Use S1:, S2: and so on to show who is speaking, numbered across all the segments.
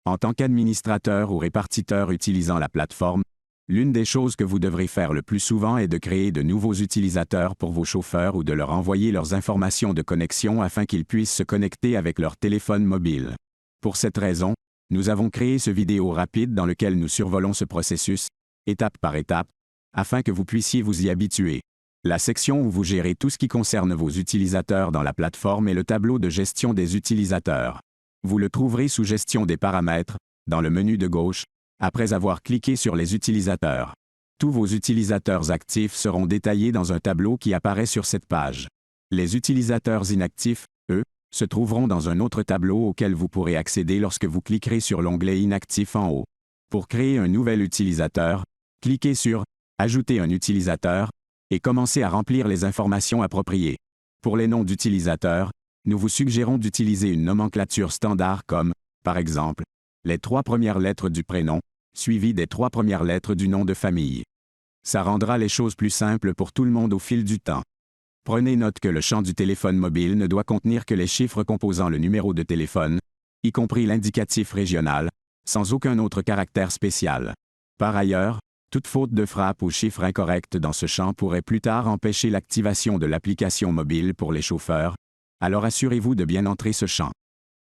S1: En tant qu'administrateur ou répartiteur utilisant la plateforme, l'une des choses que vous devrez faire le plus souvent est de créer de nouveaux utilisateurs pour vos chauffeurs ou de leur envoyer leurs informations de connexion afin qu'ils puissent se connecter avec leur téléphone mobile. Pour cette raison, nous avons créé ce vidéo rapide dans lequel nous survolons ce processus, étape par étape, afin que vous puissiez vous y habituer. La section où vous gérez tout ce qui concerne vos utilisateurs dans la plateforme est le tableau de gestion des utilisateurs. Vous le trouverez sous Gestion des paramètres, dans le menu de gauche, après avoir cliqué sur les utilisateurs. Tous vos utilisateurs actifs seront détaillés dans un tableau qui apparaît sur cette page. Les utilisateurs inactifs, eux, se trouveront dans un autre tableau auquel vous pourrez accéder lorsque vous cliquerez sur l'onglet Inactif en haut. Pour créer un nouvel utilisateur, cliquez sur « Ajouter un utilisateur » et commencez à remplir les informations appropriées. Pour les noms d'utilisateurs, nous vous suggérons d'utiliser une nomenclature standard comme, par exemple, les 3 premières lettres du prénom, suivies des 3 premières lettres du nom de famille. Ça rendra les choses plus simples pour tout le monde au fil du temps. Prenez note que le champ du téléphone mobile ne doit contenir que les chiffres composant le numéro de téléphone, y compris l'indicatif régional, sans aucun autre caractère spécial. Par ailleurs, toute faute de frappe ou chiffre incorrect dans ce champ pourrait plus tard empêcher l'activation de l'application mobile pour les chauffeurs, alors assurez-vous de bien entrer ce champ.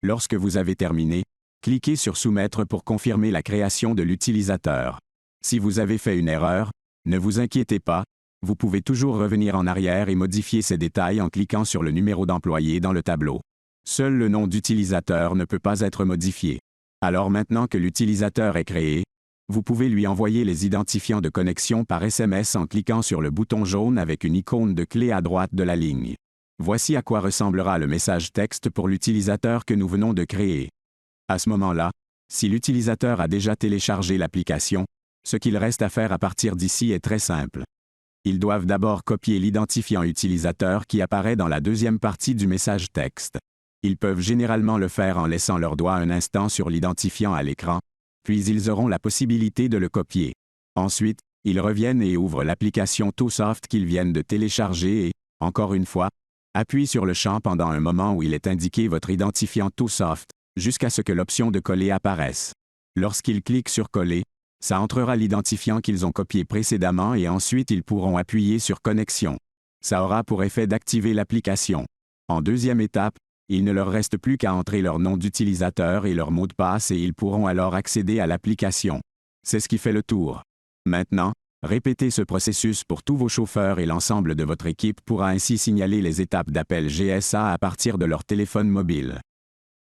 S1: Lorsque vous avez terminé, cliquez sur Soumettre pour confirmer la création de l'utilisateur. Si vous avez fait une erreur, ne vous inquiétez pas, vous pouvez toujours revenir en arrière et modifier ces détails en cliquant sur le numéro d'employé dans le tableau. Seul le nom d'utilisateur ne peut pas être modifié. Alors maintenant que l'utilisateur est créé, vous pouvez lui envoyer les identifiants de connexion par SMS en cliquant sur le bouton jaune avec une icône de clé à droite de la ligne. Voici à quoi ressemblera le message texte pour l'utilisateur que nous venons de créer. À ce moment-là, si l'utilisateur a déjà téléchargé l'application, ce qu'il reste à faire à partir d'ici est très simple. Ils doivent d'abord copier l'identifiant utilisateur qui apparaît dans la deuxième partie du message texte. Ils peuvent généralement le faire en laissant leur doigt un instant sur l'identifiant à l'écran, puis ils auront la possibilité de le copier. Ensuite, ils reviennent et ouvrent l'application ToSoft qu'ils viennent de télécharger et, encore une fois, appuient sur le champ pendant un moment où il est indiqué votre identifiant ToSoft, jusqu'à ce que l'option de coller apparaisse. Lorsqu'ils cliquent sur Coller, ça entrera l'identifiant qu'ils ont copié précédemment et ensuite ils pourront appuyer sur Connexion. Ça aura pour effet d'activer l'application. En deuxième étape, il ne leur reste plus qu'à entrer leur nom d'utilisateur et leur mot de passe et ils pourront alors accéder à l'application. C'est ce qui fait le tour. Maintenant, répétez ce processus pour tous vos chauffeurs et l'ensemble de votre équipe pourra ainsi signaler les étapes d'appel GSA à partir de leur téléphone mobile.